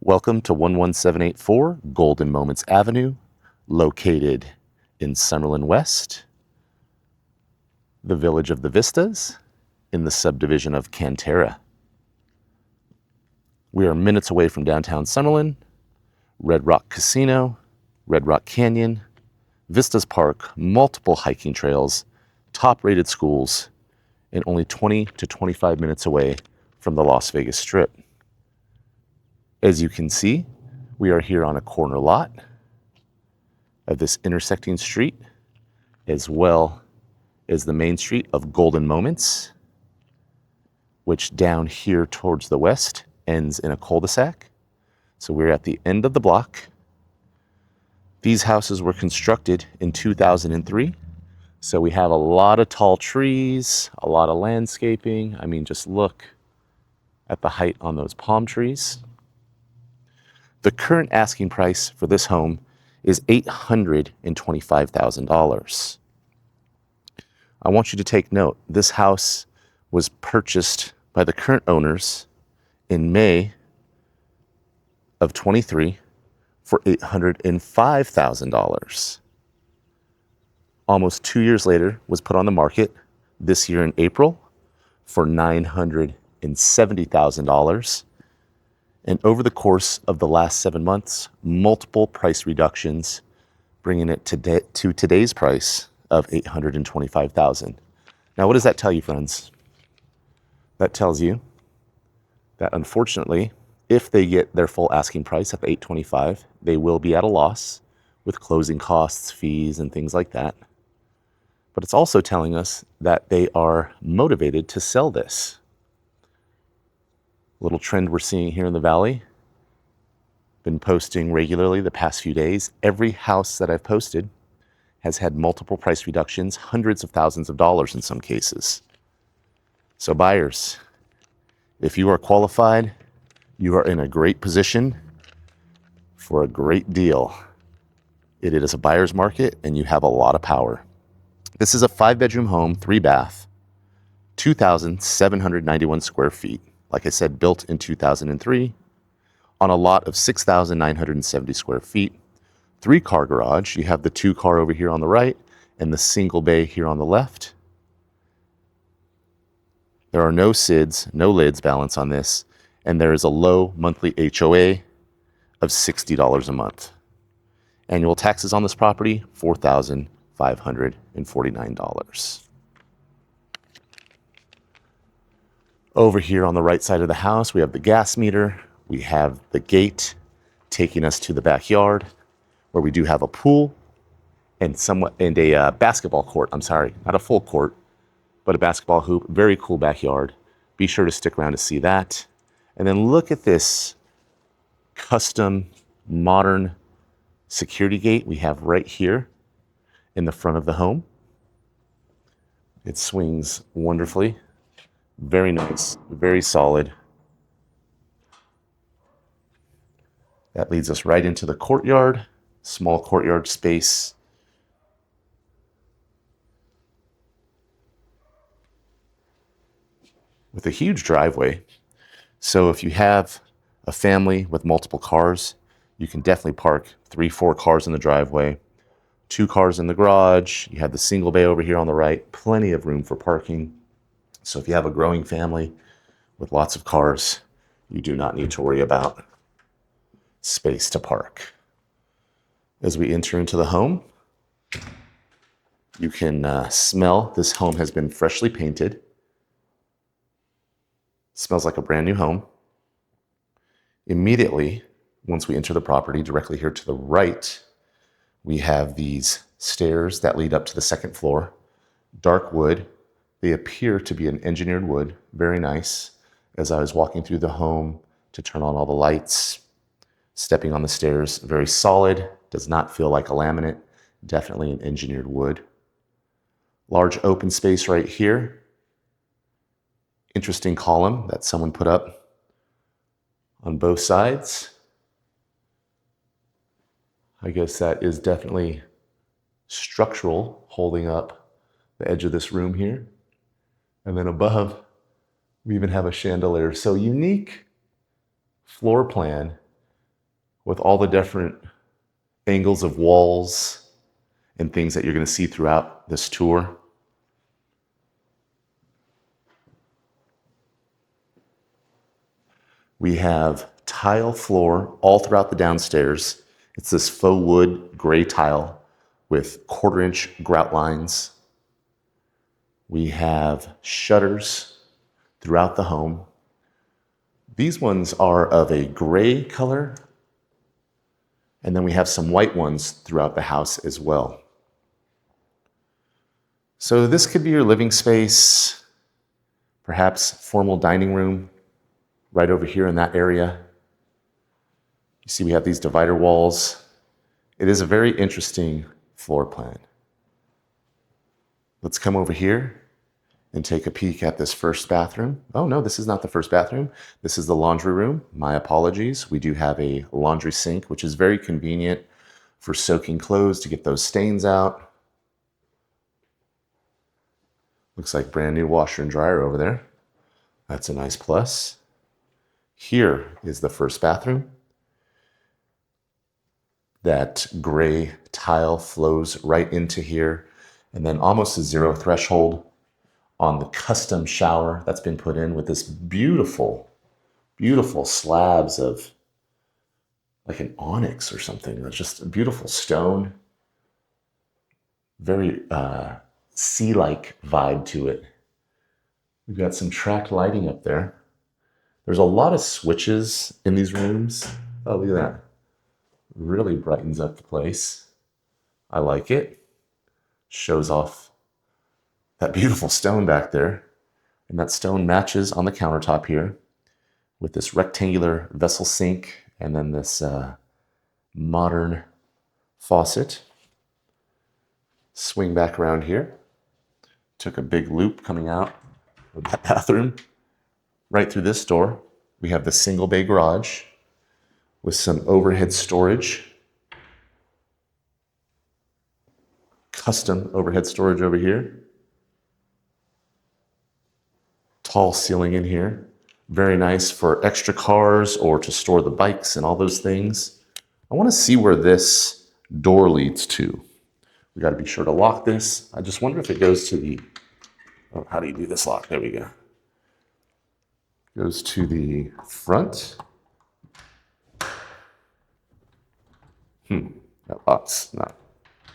Welcome to 11784 Golden Moments Avenue, located in Summerlin West, the village of the Vistas, in the subdivision of Cantera. We are minutes away from downtown Summerlin, Red Rock Casino, Red Rock Canyon, Vistas Park, multiple hiking trails, top-rated schools, and only 20 to 25 minutes away from the Las Vegas Strip. As you can see, we are here on a corner lot of this intersecting street, as well as the main street of Golden Moments, which down here towards the west ends in a cul-de-sac. So we're at the end of the block. These houses were constructed in 2003. So we have a lot of tall trees, a lot of landscaping. I mean, just look at the height on those palm trees. The current asking price for this home is $825,000. I want you to take note, this house was purchased by the current owners in May of 23 for $805,000. Almost 2 years later, was put on the market this year in April for $970,000. And over the course of the last 7 months, multiple price reductions, bringing it to today's price of $825,000. Now, what does that tell you, friends? That tells you that unfortunately, if they get their full asking price of $825,000, they will be at a loss with closing costs, fees, and things like that. But it's also telling us that they are motivated to sell this. Little trend we're seeing here in the valley. Been posting regularly the past few days. Every house that I've posted has had multiple price reductions, hundreds of thousands of dollars in some cases. So buyers, if you are qualified, you are in a great position for a great deal. It is a buyer's market and you have a lot of power. This is a 5-bedroom home, 3-bath, 2,791 square feet. Like I said, built in 2003 on a lot of 6,970 square feet, 3-car garage. You have the 2-car over here on the right and the single bay here on the left. There are no SIDS, no lids balance on this, and there is a low monthly HOA of $60 a month. Annual taxes on this property, $4,549. Over here on the right side of the house, we have the gas meter. We have the gate taking us to the backyard, where we do have a pool and a basketball court. I'm sorry, not a full court, but a basketball hoop. Very cool backyard. Be sure to stick around to see that. And then look at this custom modern security gate we have right here in the front of the home. It swings wonderfully. Very nice, very solid. That leads us right into the courtyard, small courtyard space. With a huge driveway. So if you have a family with multiple cars, you can definitely park 3-4 cars in the driveway, 2 cars in the garage. You have the single bay over here on the right, plenty of room for parking. So if you have a growing family with lots of cars, you do not need to worry about space to park. As we enter into the home, you can smell this home has been freshly painted. It smells like a brand new home. Immediately, once we enter the property, directly here to the right, we have these stairs that lead up to the second floor. Dark wood. They appear to be an engineered wood, very nice. As I was walking through the home to turn on all the lights, stepping on the stairs, very solid, does not feel like a laminate, definitely an engineered wood. Large open space right here. Interesting column that someone put up on both sides. I guess that is definitely structural, holding up the edge of this room here. And then above, we even have a chandelier. So unique floor plan with all the different angles of walls and things that you're going to see throughout this tour. We have tile floor all throughout the downstairs. It's this faux wood gray tile with 1/4 inch grout lines. We have shutters throughout the home. These ones are of a gray color, and then we have some white ones throughout the house as well. So this could be your living space, perhaps formal dining room right over here in that area. You see we have these divider walls. It is a very interesting floor plan. Let's come over here and take a peek at this first bathroom. Oh no, this is not the first bathroom. This is the laundry room. My apologies. We do have a laundry sink, which is very convenient for soaking clothes to get those stains out. Looks like brand new washer and dryer over there. That's a nice plus. Here is the first bathroom. That gray tile flows right into here, and then almost a zero threshold on the custom shower that's been put in with this beautiful, beautiful slabs of like an onyx or something. It's just a beautiful stone. Very sea-like vibe to it. We've got some tracked lighting up there. There's a lot of switches in these rooms. Oh, look at that. Really brightens up the place. I like it. Shows off that beautiful stone back there. And that stone matches on the countertop here with this rectangular vessel sink and then this modern faucet. Swing back around here. Took a big loop coming out of that bathroom. Right through this door, we have the single bay garage with some overhead storage. Custom overhead storage over here. Tall ceiling in here. Very nice for extra cars or to store the bikes and all those things. I want to see where this door leads to. We got to be sure to lock this. I just wonder if it goes to the, oh, how do you do this lock? There we go. Goes to the front. That lock's not,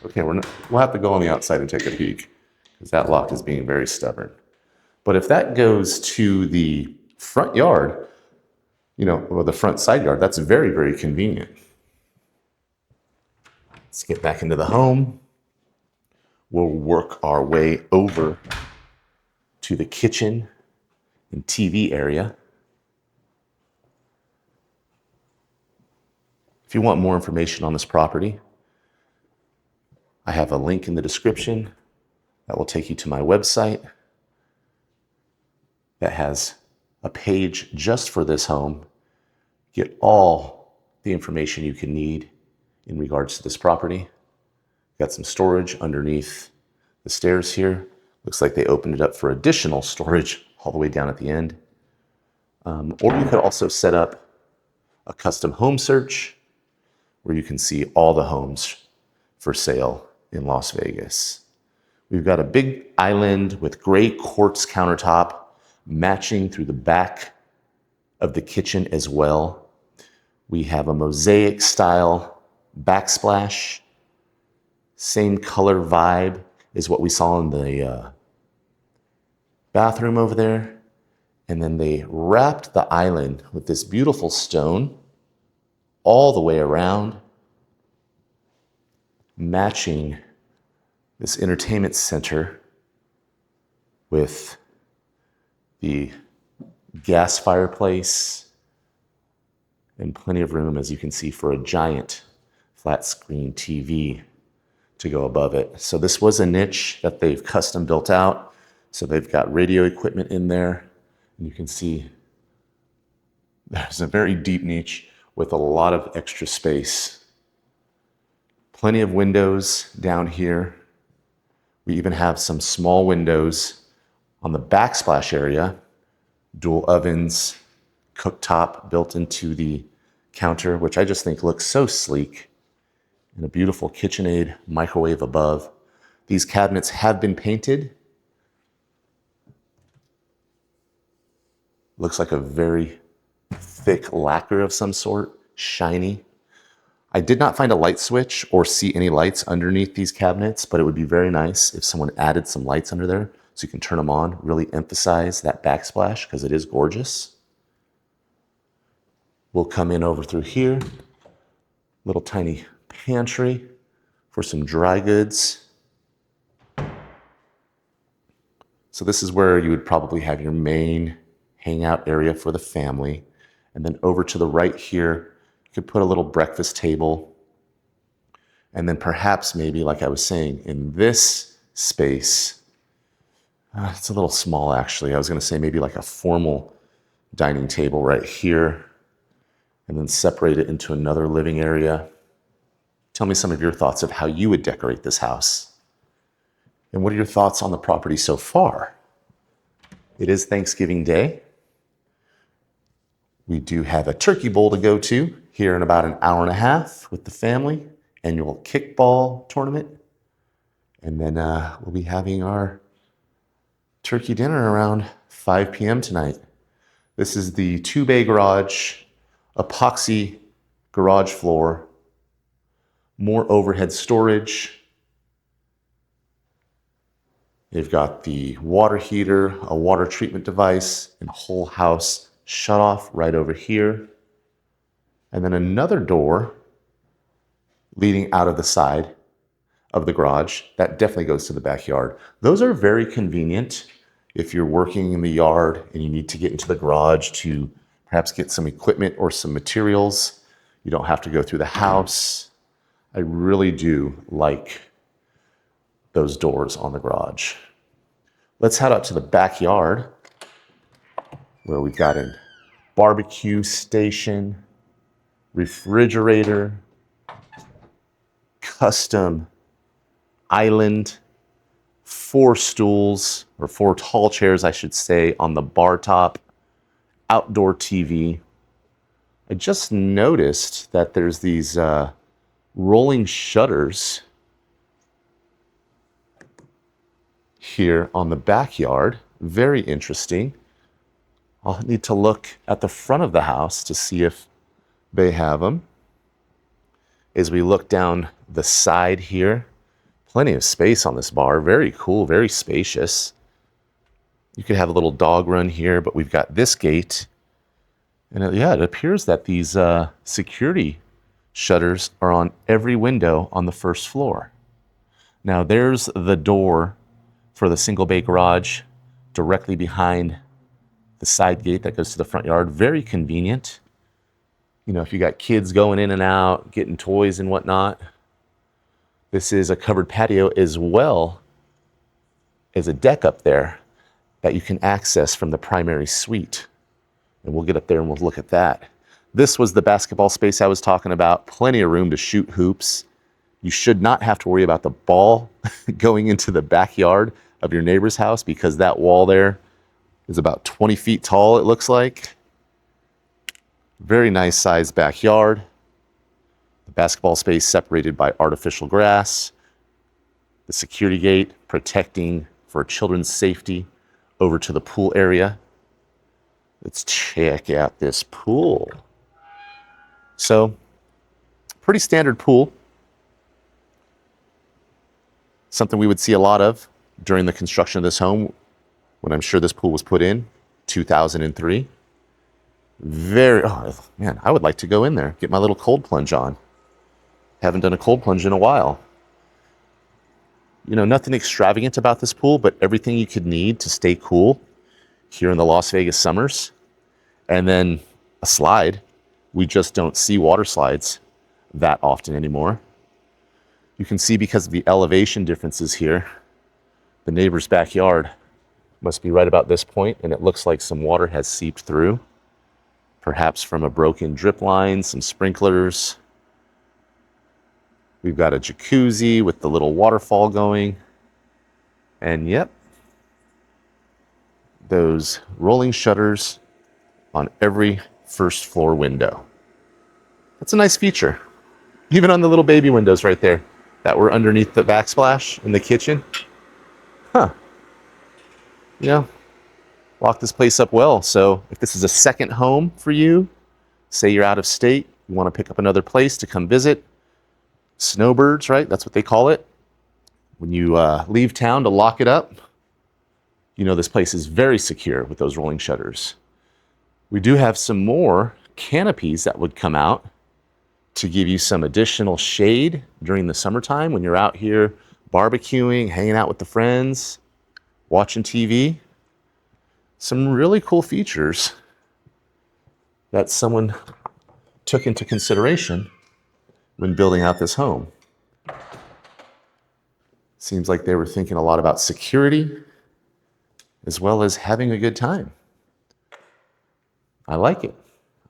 okay, we'll have to go on the outside and take a peek because that lock is being very stubborn. But if that goes to the front yard, you know, or the front side yard, that's very, very convenient. Let's get back into the home. We'll work our way over to the kitchen and TV area. If you want more information on this property, I have a link in the description that will take you to my website that has a page just for this home. Get all the information you can need in regards to this property. Got some storage underneath the stairs here. Looks like they opened it up for additional storage all the way down at the end. Or you could also set up a custom home search where you can see all the homes for sale in Las Vegas. We've got a big island with gray quartz countertop matching through the back of the kitchen as well. We have a mosaic style backsplash. Same color vibe is what we saw in the bathroom over there. And then they wrapped the island with this beautiful stone all the way around, matching this entertainment center with the gas fireplace and plenty of room, as you can see, for a giant flat screen TV to go above it. So this was a niche that they've custom built out. So they've got radio equipment in there. And you can see there's a very deep niche with a lot of extra space. Plenty of windows down here. We even have some small windows on the backsplash area, dual ovens, cooktop built into the counter, which I just think looks so sleek, and a beautiful KitchenAid microwave above. These cabinets have been painted. Looks like a very thick lacquer of some sort, shiny. I did not find a light switch or see any lights underneath these cabinets, but it would be very nice if someone added some lights under there so you can turn them on, really emphasize that backsplash because it is gorgeous. We'll come in over through here, little tiny pantry for some dry goods. So this is where you would probably have your main hangout area for the family. And then over to the right here, you could put a little breakfast table. And then perhaps maybe, like I was saying, in this space, it's a little small actually. I was gonna say maybe like a formal dining table right here, and then separate it into another living area. Tell me some of your thoughts of how you would decorate this house. And what are your thoughts on the property so far? It is Thanksgiving Day. We do have a turkey bowl to go to here in about an hour and a half with the family, annual kickball tournament. And then we'll be having our turkey dinner around 5 p.m. tonight. This is the 2-bay garage, epoxy garage floor, more overhead storage. They've got the water heater, a water treatment device, and whole house shut off right over here. And then another door leading out of the side of the garage that definitely goes to the backyard. Those are very convenient if you're working in the yard and you need to get into the garage to perhaps get some equipment or some materials. You don't have to go through the house. I really do like those doors on the garage. Let's head out to the backyard where we've got a barbecue station, refrigerator, custom island, 4 stools, or 4 tall chairs, I should say, on the bar top, outdoor TV. I just noticed that there's these rolling shutters here on the backyard. Very interesting. I'll need to look at the front of the house to see if they have them. As we look down the side here, plenty of space on this bar. Very cool, very spacious. You could have a little dog run here, but we've got this gate. And it appears that these security shutters are on every window on the first floor. Now there's the door for the single bay garage directly behind the side gate that goes to the front yard. Very convenient. You know, if you got kids going in and out, getting toys and whatnot. This is a covered patio as well as a deck up there that you can access from the primary suite. And we'll get up there and we'll look at that. This was the basketball space I was talking about. Plenty of room to shoot hoops. You should not have to worry about the ball going into the backyard of your neighbor's house because that wall there is about 20 feet tall, it looks like. Very nice sized backyard. The basketball space separated by artificial grass. The security gate protecting for children's safety over to the pool area. Let's check out this pool. So, pretty standard pool. Something we would see a lot of during the construction of this home when I'm sure this pool was put in, 2003. Oh man, I would like to go in there, get my little cold plunge on. Haven't done a cold plunge in a while. You know, nothing extravagant about this pool, but everything you could need to stay cool here in the Las Vegas summers. And then a slide. We just don't see water slides that often anymore. You can see because of the elevation differences here, the neighbor's backyard must be right about this point, and it looks like some water has seeped through, perhaps from a broken drip line, some sprinklers. We've got a jacuzzi with the little waterfall going. And yep, those rolling shutters on every first floor window. That's a nice feature. Even on the little baby windows right there that were underneath the backsplash in the kitchen. Huh. You know, lock this place up well. So if this is a second home for you, say you're out of state, you want to pick up another place to come visit, snowbirds, right? That's what they call it. When you leave town to lock it up, you know this place is very secure with those rolling shutters. We do have some more canopies that would come out to give you some additional shade during the summertime when you're out here barbecuing, hanging out with the friends, watching TV. Some really cool features that someone took into consideration when building out this home. Seems like they were thinking a lot about security as well as having a good time. I like it.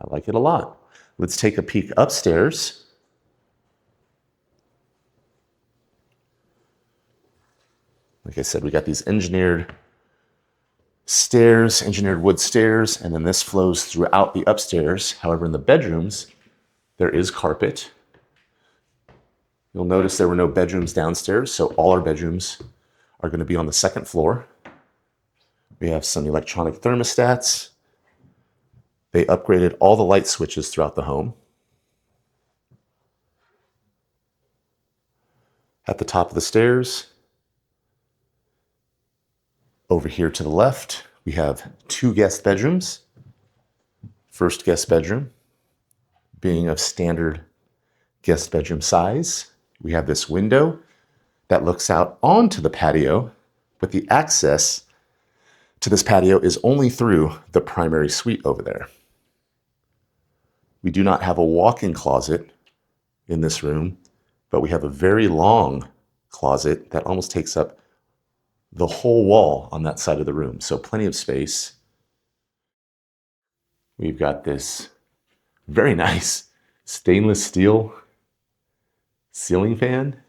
I like it a lot. Let's take a peek upstairs. Like I said, we got these engineered stairs, engineered wood stairs, and then this flows throughout the upstairs. However, in the bedrooms, there is carpet. You'll notice there were no bedrooms downstairs, so all our bedrooms are going to be on the second floor. We have some electronic thermostats. They upgraded all the light switches throughout the home. At the top of the stairs, over here to the left, we have 2 guest bedrooms. First guest bedroom being of standard guest bedroom size. We have this window that looks out onto the patio, but the access to this patio is only through the primary suite over there. We do not have a walk-in closet in this room, but we have a very long closet that almost takes up the whole wall on that side of the room. So plenty of space. We've got this very nice stainless steel ceiling fan,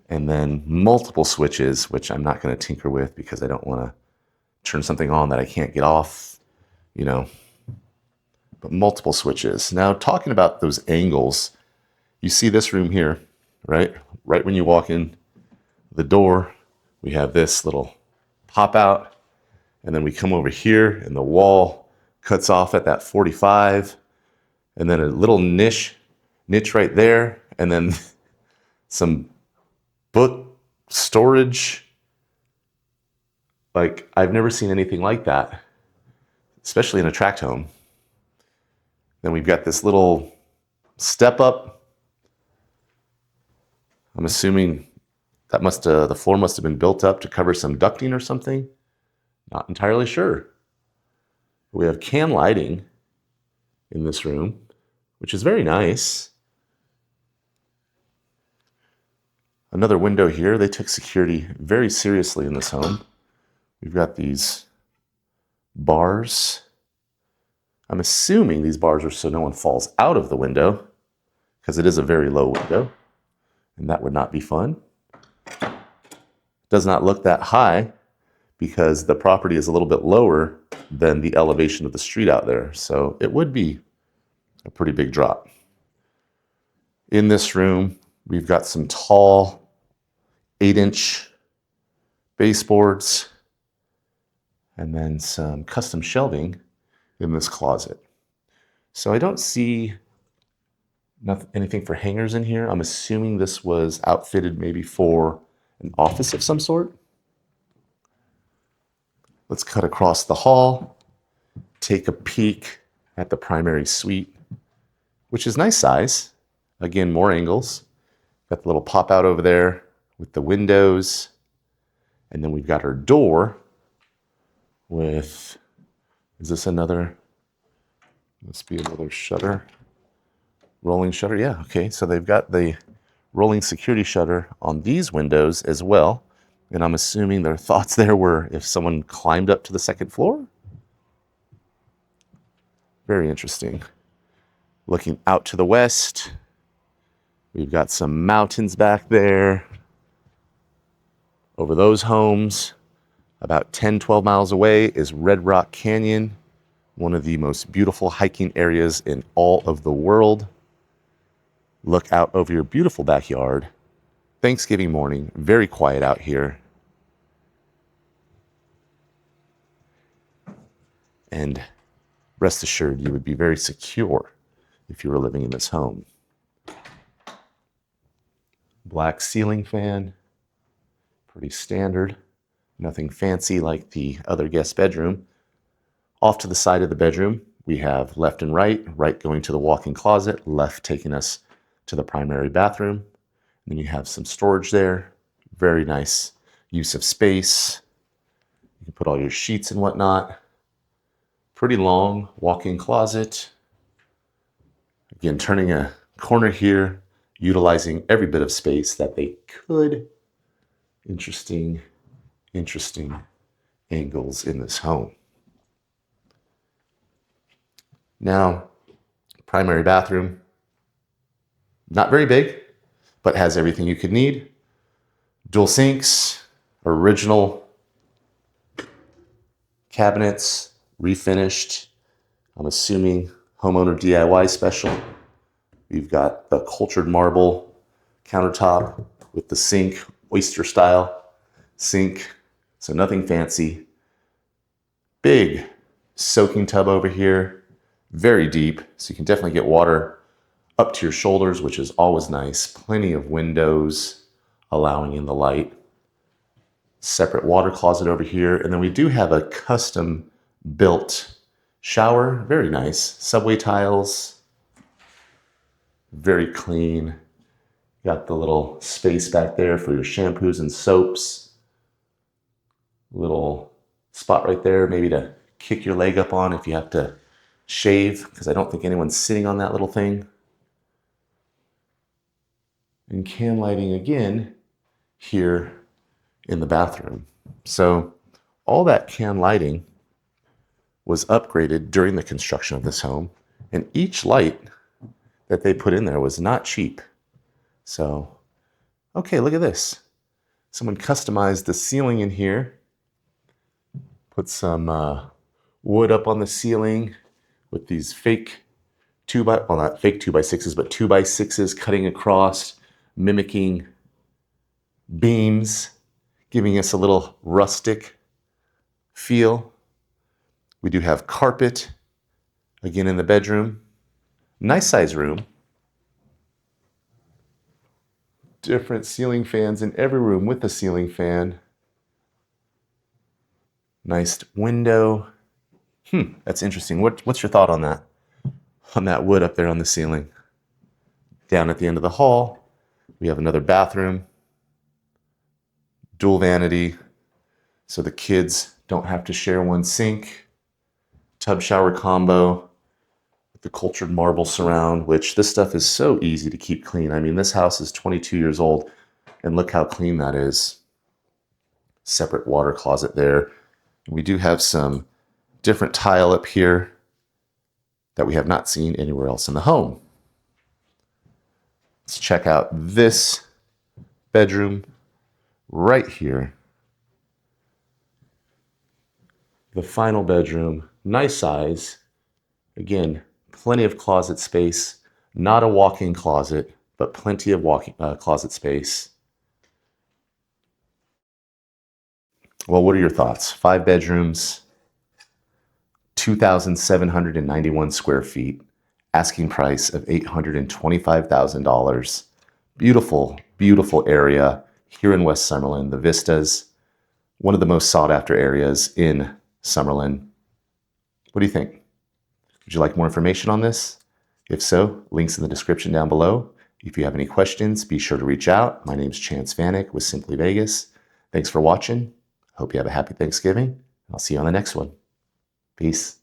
and then multiple switches, which I'm not going to tinker with because I don't want to turn something on that I can't get off, but multiple switches. Now, talking about those angles, you see this room here, right? Right when you walk in the door, we have this little pop out, and then we come over here and the wall cuts off at that 45, and then a little niche right there, and then some book storage. Like, I've never seen anything like that, especially in a tract home. Then we've got this little step up. I'm assuming that the floor must have been built up to cover some ducting or something. Not entirely sure. We have can lighting in this room, which is very nice. Another window here. They took security very seriously in this home. We've got these bars. I'm assuming these bars are so no one falls out of the window, because it is a very low window, and that would not be fun. Does not look that high because the property is a little bit lower than the elevation of the street out there. So it would be a pretty big drop. In this room, we've got some tall 8-inch baseboards and then some custom shelving in this closet. So I don't see anything for hangers in here. I'm assuming this was outfitted maybe for an office of some sort. Let's cut across the hall, take a peek at the primary suite, which is nice size. Again, more angles. Got the little pop out over there with the windows. And then we've got our door with, is this another, must be another shutter, rolling shutter. Yeah, okay. So they've got the rolling security shutter on these windows as well. And I'm assuming their thoughts there were if someone climbed up to the second floor. Very interesting. Looking out to the west, we've got some mountains back there. Over those homes, about 10, 12 miles away is Red Rock Canyon, one of the most beautiful hiking areas in all of the world. look out over your beautiful backyard. Thanksgiving morning, very quiet out here. And rest assured, you would be very secure if you were living in this home. Black ceiling fan, pretty standard. Nothing fancy like the other guest bedroom. Off to the side of the bedroom, we have left and right, right going to the walk-in closet, left taking us to the primary bathroom. And then you have some storage there. Very nice use of space. You can put all your sheets and whatnot. Pretty long walk-in closet. Again, turning a corner here, utilizing every bit of space that they could. Interesting angles in this home. Now, primary bathroom, not very big, but has everything you could need. Dual sinks, original cabinets, refinished. I'm assuming homeowner DIY special. We've got the cultured marble countertop with the sink, oyster style sink, so nothing fancy. Big soaking tub over here, very deep, so you can definitely get water up to your shoulders, which is always nice. Plenty of windows allowing in the light. Separate water closet over here, and then we do have a custom built shower, very nice. Subway tiles, very clean. Got the little space back there for your shampoos and soaps. Little spot right there, maybe to kick your leg up on if you have to shave, because I don't think anyone's sitting on that little thing. And can lighting again here in the bathroom. So all that can lighting was upgraded during the construction of this home, and each light that they put in there was not cheap. So, okay, look at this. Someone customized the ceiling in here, put some wood up on the ceiling with these fake not fake 2x6s, but 2x6s cutting across, mimicking beams, giving us a little rustic feel. We do have carpet, again in the bedroom. Nice size room. Different ceiling fans in every room with a ceiling fan. Nice window. That's interesting. What's your thought on that? On that wood up there on the ceiling. Down at the end of the hall, we have another bathroom. Dual vanity, so the kids don't have to share one sink. Tub shower combo with the cultured marble surround, which this stuff is so easy to keep clean. I mean, this house is 22 years old, and look how clean that is. Separate water closet there. We do have some different tile up here that we have not seen anywhere else in the home. Let's check out this bedroom right here. The final bedroom, nice size. Again, plenty of closet space. Not a walk-in closet, but plenty of closet space. Well, what are your thoughts? 5 bedrooms, 2,791 square feet, asking price of $825,000. Beautiful, beautiful area here in West Summerlin, the Vistas, one of the most sought after areas in Summerlin. What do you think? Would you like more information on this? If so, links in the description down below. If you have any questions, be sure to reach out. My name is Vanek with Simply Vegas. Thanks for watching. Hope you have a happy Thanksgiving. I'll see you on the next one. Peace.